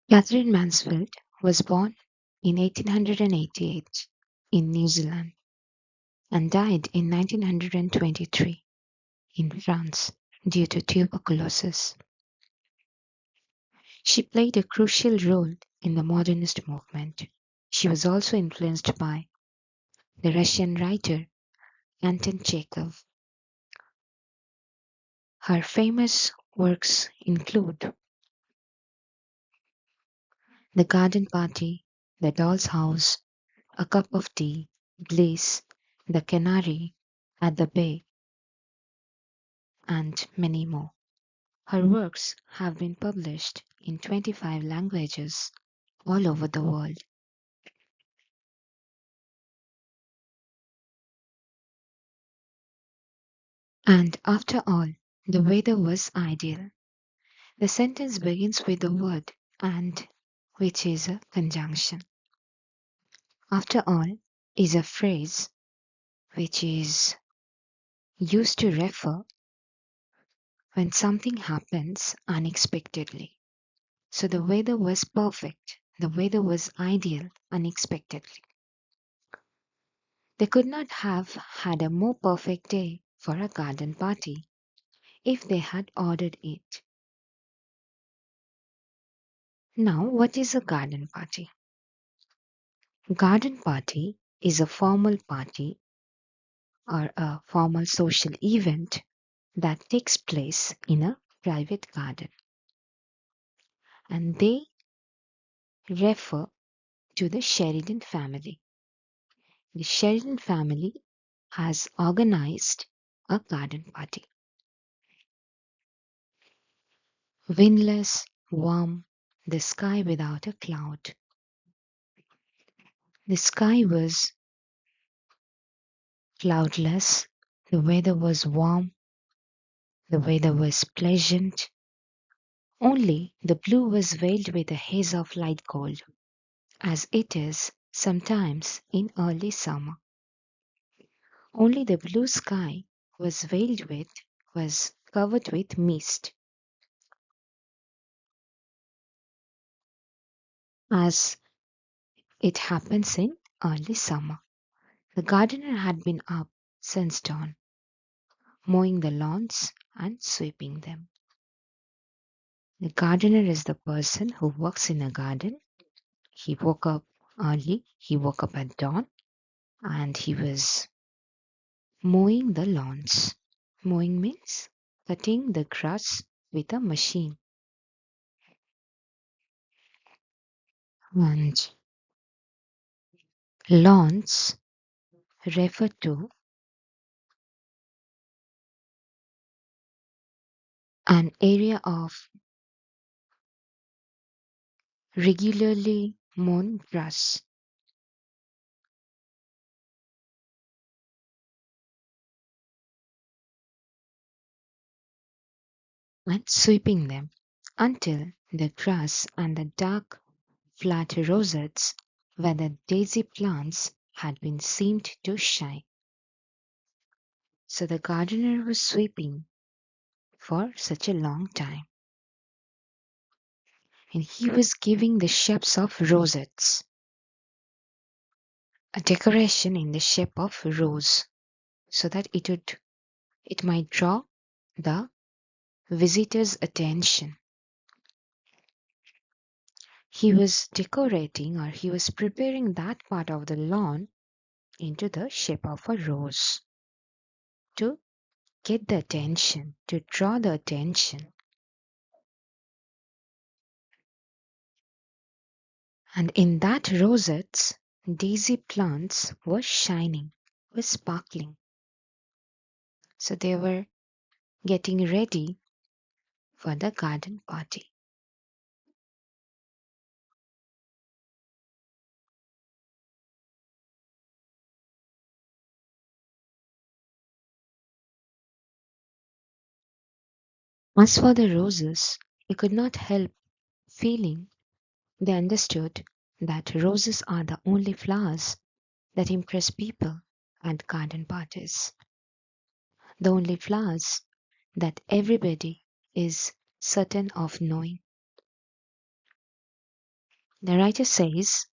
Katherine Mansfield was born in 1888 in New Zealand and died in 1923 in France due to tuberculosis. She played a crucial role in the modernist movement. She was also influenced by the Russian writer Anton Chekhov. Her famous works include The Garden Party, The Doll's House, A Cup of Tea, Bliss, The Canary at the Bay, and many more. Her works have been published in 25 languages all over the world. And after all, the weather was ideal. The sentence begins with the word and, which is a conjunction. After all is a phrase which is used to refer when something happens unexpectedly. So the weather was perfect. The weather was ideal unexpectedly. They could not have had a more perfect day for a garden party if they had ordered it. Now, what is a garden party? Garden party is a formal party or a formal social event that takes place in a private garden, and they refer to the Sheridan family. The Sheridan family has organized a garden party. Windless, warm, the sky without a cloud. The sky was cloudless, the weather was warm, the weather was pleasant. Only the blue was veiled with a haze of light gold, as it is sometimes in early summer. Only the blue sky was covered with mist, as it happens in early summer. The gardener had been up since dawn, mowing the lawns and sweeping them. The gardener is the person who works in a garden. He woke up early, he woke up at dawn, and he was mowing the lawns. Mowing means cutting the grass with a machine. And lawns refer to an area of regularly mown grass. And sweeping them until the grass and the dark flat rosettes where the daisy plants had been seemed to shine. So the gardener was sweeping for such a long time, and he was giving the shapes of rosettes, a decoration in the shape of rose, so that it might draw the visitor's attention. He was decorating or he was preparing that part of the lawn into the shape of a rose to get the attention, to draw the attention. And in that rosettes, daisy plants were shining, were sparkling. So they were getting ready for the garden party. As for the roses, he could not help feeling they understood that roses are the only flowers that impress people at garden parties. The only flowers that everybody is certain of knowing. The writer says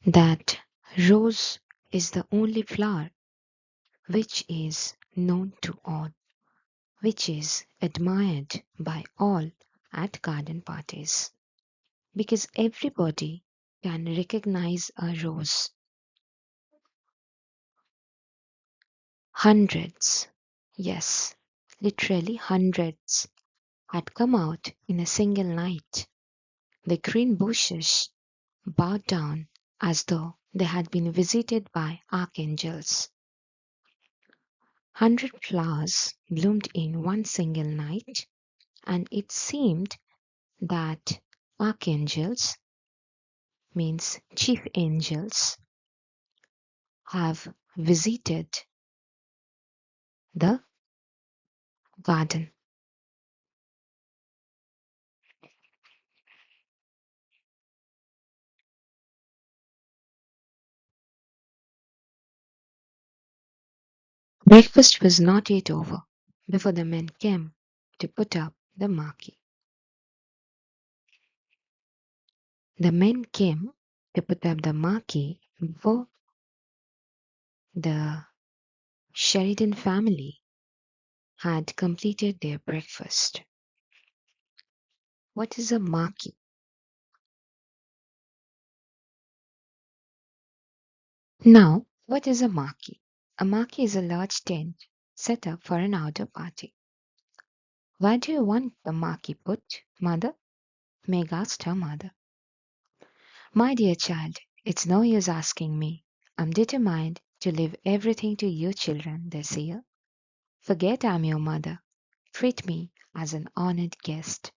that rose is the only flower which is known to all, which is admired by all at garden parties, because everybody can recognize a rose. Hundreds, yes, literally hundreds, had come out in a single night. The green bushes bowed down as though they had been visited by archangels. 100 flowers bloomed in one single night, and it seemed that archangels, means chief angels, have visited the garden. Breakfast was not yet over before the men came to put up the marquee. The men came to put up the marquee before the Sheridan family had completed their breakfast. What is a marquee? Now, what is a marquee? A marquee is a large tent set up for an outdoor party. Where do you want the marquee put, mother? Meg asked her mother. My dear child, it's no use asking me. I'm determined to leave everything to you children this year. Forget I'm your mother. Treat me as an honored guest.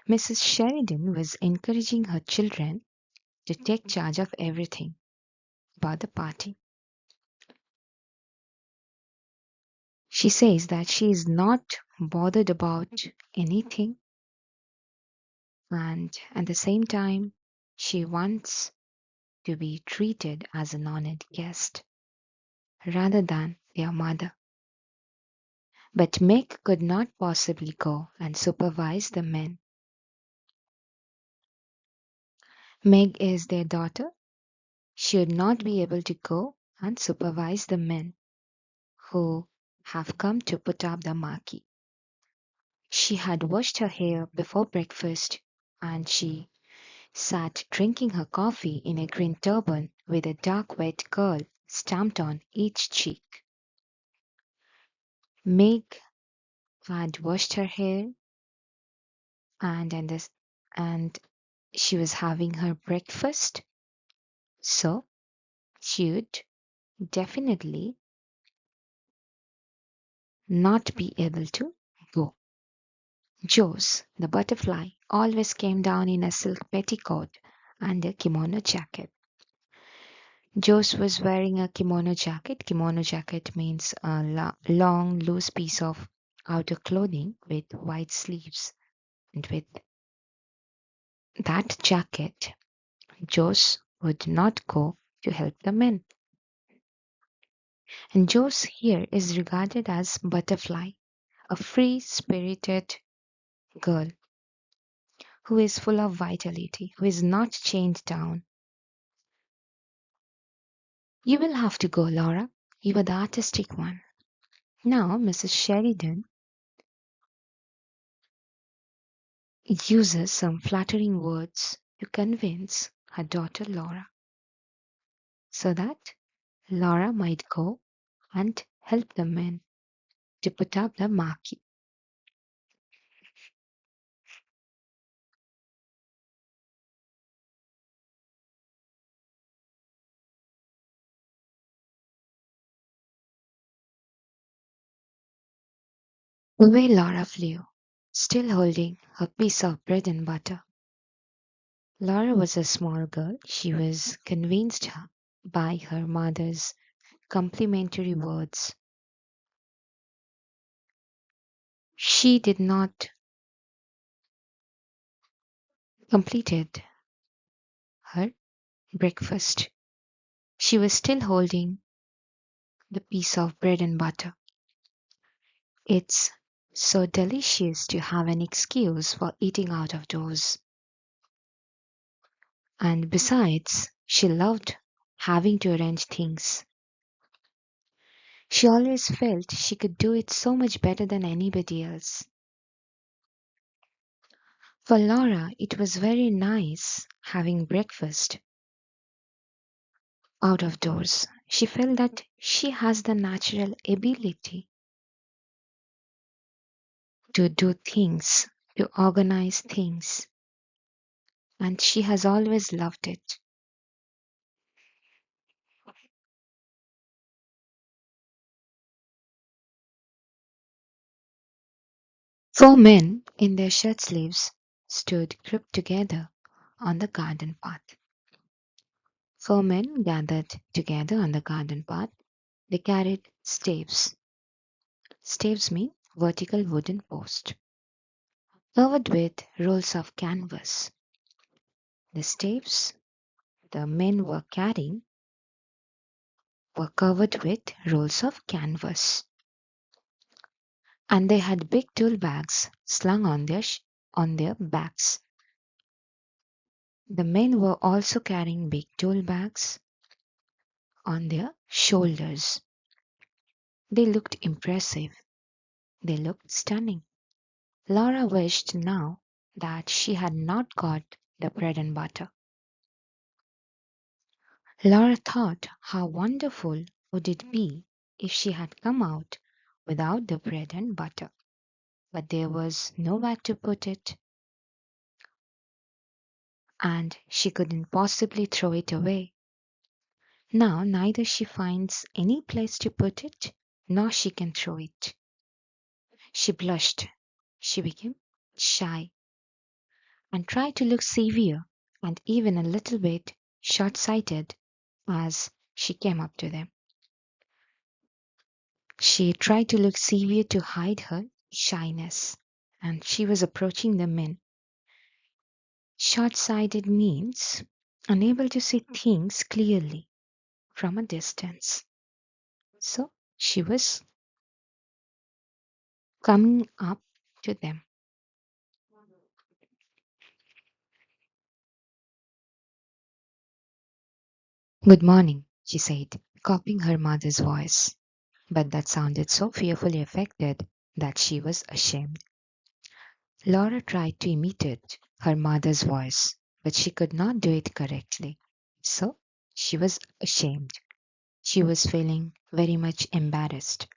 Mrs. Sheridan was encouraging her children to take charge of everything about the party. She says that she is not bothered about anything, and at the same time, she wants to be treated as an honored guest rather than their mother. But Meg could not possibly go and supervise the men. Meg is their daughter. She would not be able to go and supervise the men who have come to put up the marquee. She had washed her hair before breakfast, and she sat drinking her coffee in a green turban with a dark wet curl stamped on each cheek. Meg had washed her hair and she was having her breakfast, so she would definitely not be able to go. Joe's, the butterfly, always came down in a silk petticoat and a kimono jacket. Joe's was wearing a kimono jacket. Kimono jacket means a long, loose piece of outer clothing with white sleeves. And with that jacket, Joe's would not go to help the men. And Joe's here is regarded as Butterfly, a free spirited girl who is full of vitality, who is not chained down. You will have to go, Laura. You are the artistic one. Now, Mrs. Sheridan uses some flattering words to convince her daughter Laura so that Laura might go and help the men to put up the marquee. Away Laura flew, still holding her piece of bread and butter. Laura was a small girl. She was convinced by her mother's complimentary words. She did not completed her breakfast. She was still holding the piece of bread and butter. It's so delicious to have an excuse for eating out of doors. And besides, she loved having to arrange things. She always felt she could do it so much better than anybody else. For Laura, it was very nice having breakfast out of doors. She felt that she has the natural ability to do things, to organize things, and she has always loved it. Four men in their shirt sleeves stood grouped together on the garden path. Four men gathered together on the garden path. They carried staves. Staves mean vertical wooden post covered with rolls of canvas. The staves the men were carrying were covered with rolls of canvas, and they had big tool bags slung on their backs. The men were also carrying big tool bags on their shoulders. They looked impressive. They looked stunning. Laura wished now that she had not got the bread and butter. Laura thought how wonderful would it be if she had come out without the bread and butter. But there was nowhere to put it, and she couldn't possibly throw it away. Now neither she finds any place to put it, nor she can throw it. She blushed. She became shy and tried to look severe and even a little bit short sighted as she came up to them. She tried to look severe to hide her shyness, and she was approaching the men. Short sighted means unable to see things clearly from a distance. So she was coming up to them. Good morning, she said, copying her mother's voice. But that sounded so fearfully affected that she was ashamed. Laura tried to imitate her mother's voice, but she could not do it correctly. So she was ashamed. She was feeling very much embarrassed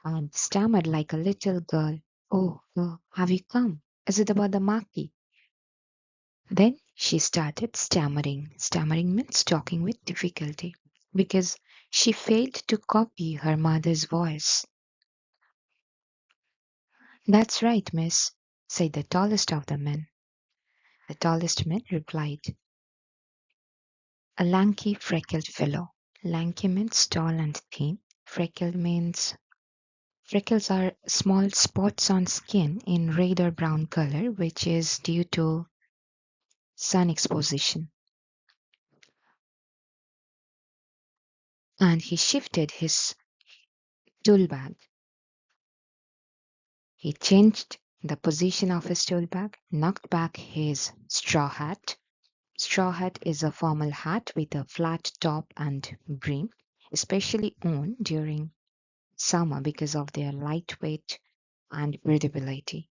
and stammered like a little girl. Oh, have you come? Is it about the marquee? Then she started stammering. Stammering means talking with difficulty because she failed to copy her mother's voice. That's right, miss, said the tallest of the men. The tallest man replied, a lanky, freckled fellow. Lanky means tall and thin. Freckled means freckles are small spots on skin in red or brown color, which is due to sun exposition. And he shifted his tool bag. He changed the position of his tool bag, knocked back his straw hat. Straw hat is a formal hat with a flat top and brim, especially worn during summer because of their lightweight and breathability.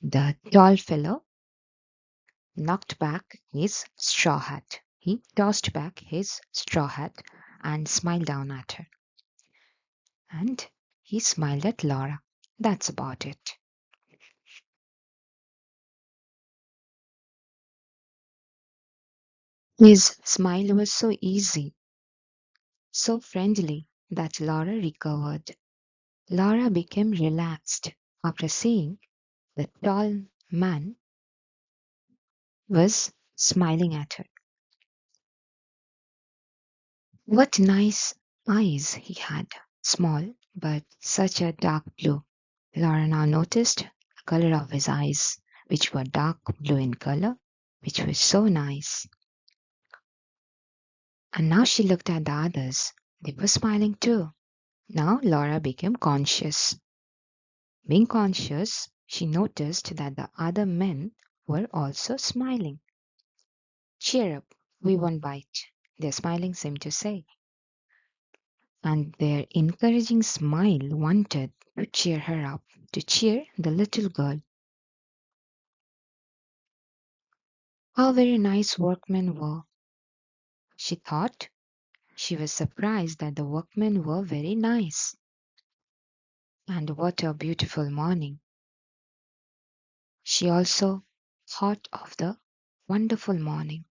The tall fellow knocked back his straw hat. He tossed back his straw hat and smiled down at her. And he smiled at Laura. That's about it. His smile was so easy, so friendly that Laura recovered. Laura became relaxed after seeing the tall man was smiling at her. What nice eyes he had, small but such a dark blue. Laura now noticed the color of his eyes, which were dark blue in color, which was so nice. And now she looked at the others. They were smiling too. Now Laura became conscious. Being conscious, she noticed that the other men were also smiling. Cheer up, we won't bite, their smiling seemed to say, and their encouraging smile wanted to cheer her up, to cheer the little girl. How very nice workmen were, she thought. She was surprised that the workmen were very nice. And what a beautiful morning. She also thought of the wonderful morning.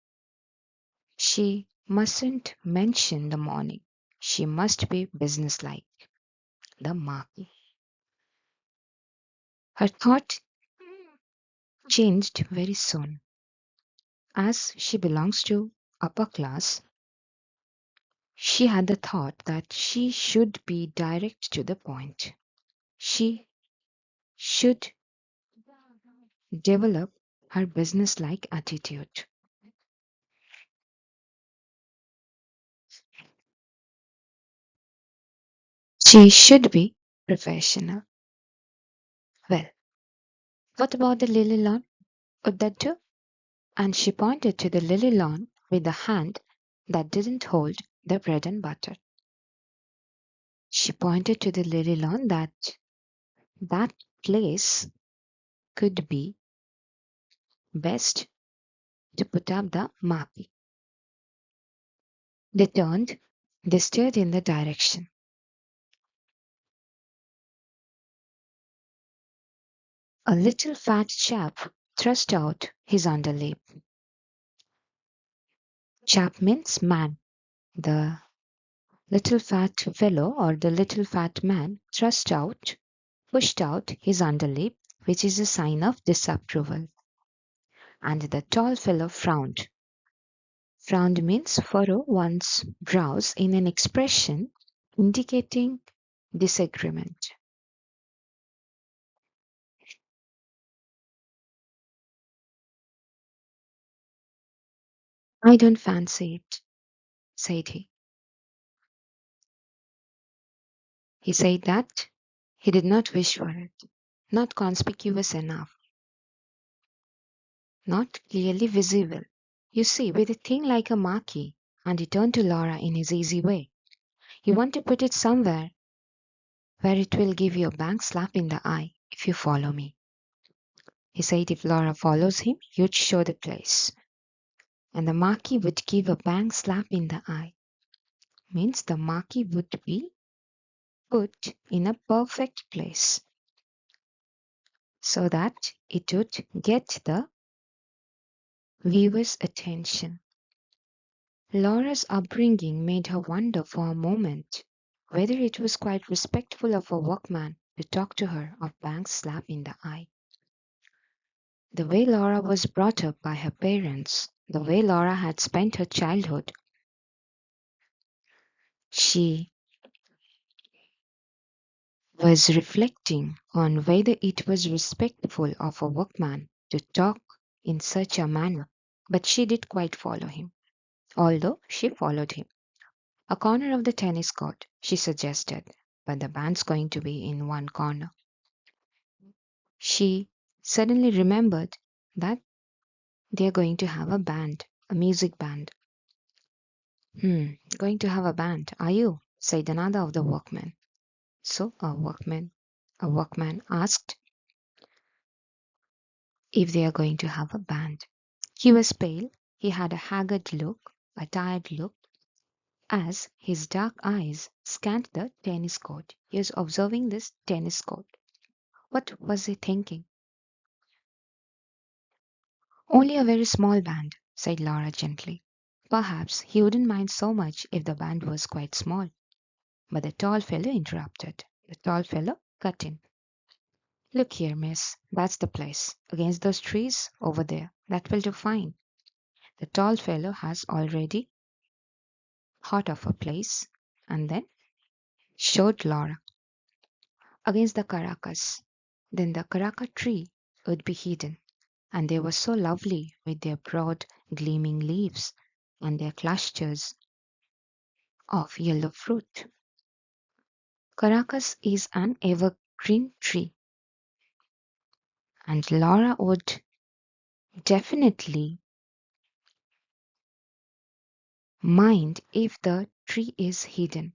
She mustn't mention the morning. She must be businesslike, the marquis. Her thought changed very soon. As she belongs to upper class, she had the thought that she should be direct to the point. She should develop her businesslike attitude. She should be professional. Well, what about the lily lawn? Would that do? And she pointed to the lily lawn with the hand that didn't hold the bread and butter. She pointed to the lily lawn that place could be best to put up the marquee. They turned, they stared in the direction. A little fat chap thrust out his underlip. Chap means man. The little fat fellow or the little fat man pushed out his underlip, which is a sign of disapproval. And the tall fellow frowned. Frowned means furrow one's brows in an expression indicating disagreement. I don't fancy it, said he. He said that he did not wish for it, not conspicuous enough, not clearly visible. You see, with a thing like a marquee, and he turned to Laura in his easy way, you want to put it somewhere where it will give you a bang slap in the eye if you follow me. He said if Laura follows him, you'd show the place. And the marquee would give a bang slap in the eye. Means the marquee would be put in a perfect place so that it would get the viewer's attention. Laura's upbringing made her wonder for a moment whether it was quite respectful of a workman to talk to her of bang slap in the eye. The way Laura was brought up by her parents, the way Laura had spent her childhood, she was reflecting on whether it was respectful of a workman to talk in such a manner. But she did quite follow him, although she followed him. A corner of the tennis court, she suggested, but the band's going to be in one corner. She suddenly remembered that they're going to have a band, a music band. Going to have a band, are you? Said another of the workmen. So a workman asked if they are going to have a band. He was pale, he had a haggard look, a tired look, as his dark eyes scanned the tennis court. He was observing this tennis court. What was he thinking? Only a very small band, said Laura gently. Perhaps he wouldn't mind so much if the band was quite small. But the tall fellow interrupted. The tall fellow cut in. Look here, miss, that's the place. Against those trees over there. That will do fine. The tall fellow has already thought of a place and then showed Laura. Against the caracas. Then the caraca tree would be hidden, and they were so lovely with their broad, gleaming leaves and their clusters of yellow fruit. Caracas is an evergreen tree. And Laura would definitely mind if the tree is hidden.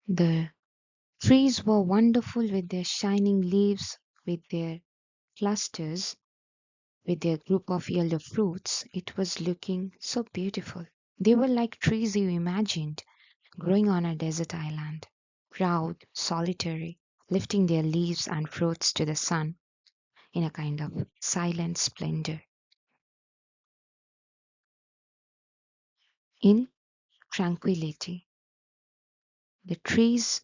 The trees were wonderful with their shining leaves, with their clusters, with their group of yellow fruits. It was looking so beautiful. They were like trees you imagined growing on a desert island, proud, solitary, lifting their leaves and fruits to the sun in a kind of silent splendor. In tranquility, the trees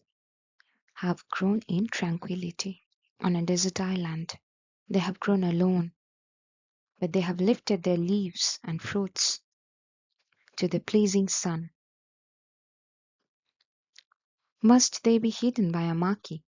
have grown in tranquility on a desert island. They have grown alone, but they have lifted their leaves and fruits to the pleasing sun. Must they be hidden by a marquee?